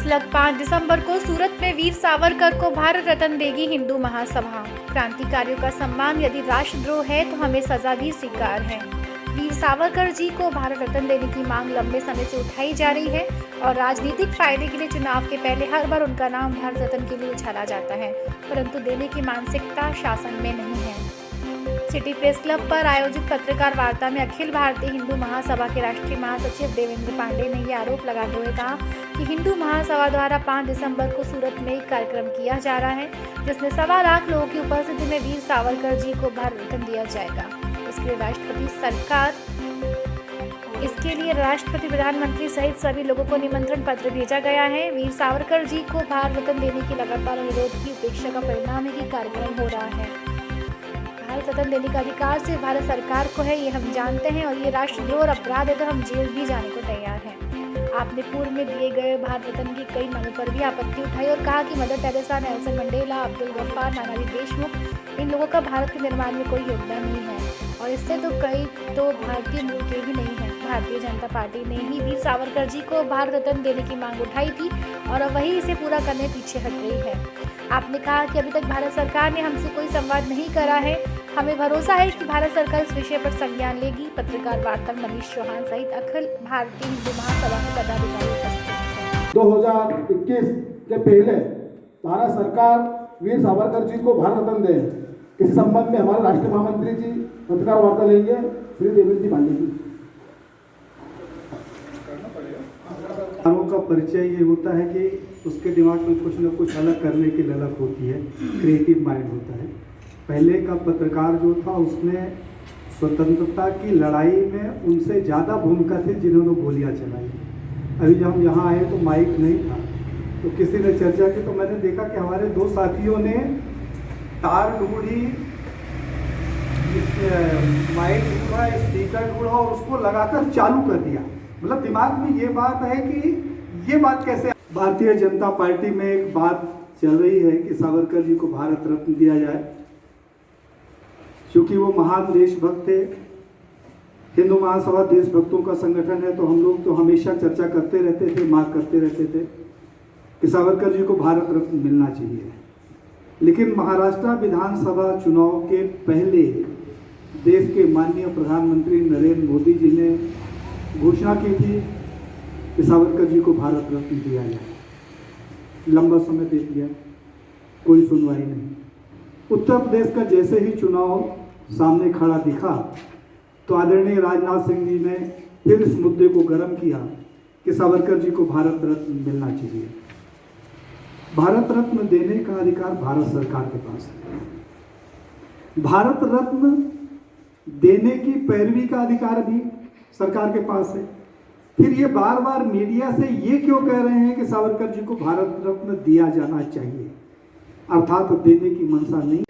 लग 5 दिसंबर को सूरत में वीर सावरकर को भारत रत्न देगी हिंदू महासभा। क्रांतिकारियों का सम्मान यदि राष्ट्रद्रोह है तो हमें सजा भी स्वीकार है। वीर सावरकर जी को भारत रत्न देने की मांग लंबे समय से उठाई जा रही है और राजनीतिक फायदे के लिए चुनाव के पहले हर बार उनका नाम भारत रत्न के लिए उछाला जाता है, परंतु देने की मानसिकता शासन में नहीं है। सिटी प्रेस क्लब पर आयोजित पत्रकार वार्ता में अखिल भारतीय हिंदू महासभा के राष्ट्रीय महासचिव देवेंद्र पांडे ने यह आरोप लगाते हुए कहा कि हिंदू महासभा द्वारा 5 दिसंबर को सूरत में एक कार्यक्रम किया जा रहा है, जिसमें 1.25 लाख लोगों की उपस्थिति में वीर सावरकर जी को भारत रत्न दिया जाएगा। इसके लिए राष्ट्रपति प्रधानमंत्री सहित सभी लोगों को निमंत्रण पत्र भेजा गया है। वीर सावरकर जी को भारत रत्न देने की लगातार अनुरोध की उपेक्षा का परिणाम है कि कार्यक्रम हो रहा है। भारत रत्न देने का अधिकार सिर्फ भारत सरकार को है, ये हम जानते हैं, और ये राष्ट्रद्रोह और अपराध है तो हम जेल भी जाने को तैयार हैं। आपने पूर्व में दिए गए भारत रत्न की कई मांगों पर भी आपत्ति उठाई और कहा कि mother Teresa, Nelson Mandela, Abdul Gaffar, Nanaji Deshmukh, इन लोगों का भारत के निर्माण में कोई योगदान नहीं है और इससे तो कई तो भारतीय मूल के भी नहीं है। भारतीय जनता पार्टी ने ही वीर सावरकर जी को भारत रत्न देने की मांग उठाई थी और अब वही इसे पूरा करने पीछे हट रही है। आपने कहा कि अभी तक भारत सरकार ने हमसे कोई संवाद नहीं करा है, हमें भरोसा है कि भारत सरकार इस विषय पर संज्ञान लेगी। पत्रकार वार्ता में मनीष चौहान सहित अखिल भारतीय हिंदू महासभा के पदाधिकारी उपस्थित थे। 2021 के पहले भारत सरकार वीर सावरकर जी को भारत रत्न दे, इस संबंध में हमारे राष्ट्रीय महामंत्री जी पत्रकार वार्ता लेंगे, श्री देवेंद्र पांडे जी। लोगों का परिचय ये होता है कि उसके दिमाग में कुछ न कुछ अलग करने की ललक होती है, क्रिएटिव माइंड होता है। पहले का पत्रकार जो था उसमें स्वतंत्रता की लड़ाई में उनसे ज़्यादा भूमिका थी जिन्होंने गोलियां चलाई। अभी जब हम यहाँ आए तो माइक नहीं था, तो किसी ने चर्चा की तो मैंने देखा कि हमारे 2 साथियों ने तार ढूंढी, माइक ढूंढा, स्पीकर ढूंढा और उसको लगाकर चालू कर दिया। मतलब दिमाग में ये बात है कि ये बात कैसे। भारतीय जनता पार्टी में एक बात चल रही है कि सावरकर जी को भारत रत्न दिया जाए, क्योंकि वो महान देशभक्त थे। हिंदू महासभा देशभक्तों का संगठन है, तो हम लोग तो हमेशा चर्चा करते रहते थे, मांग करते रहते थे कि सावरकर जी को भारत रत्न मिलना चाहिए। लेकिन महाराष्ट्र विधानसभा चुनाव के पहले देश के माननीय प्रधानमंत्री नरेंद्र मोदी जी ने घोषणा की थी कि सावरकर जी को भारत रत्न दिया जाए। लंबा समय दे दिया, कोई सुनवाई नहीं। उत्तर प्रदेश का जैसे ही चुनाव सामने खड़ा दिखा तो आदरणीय राजनाथ सिंह जी ने फिर इस मुद्दे को गर्म किया कि सावरकर जी को भारत रत्न मिलना चाहिए। भारत रत्न देने का अधिकार भारत सरकार के पास है। भारत रत्न देने की पैरवी का अधिकार भी सरकार के पास है। फिर ये बार बार मीडिया से ये क्यों कह रहे हैं कि सावरकर जी को भारत रत्न दिया जाना चाहिए, अर्थात देने की मंशा नहीं।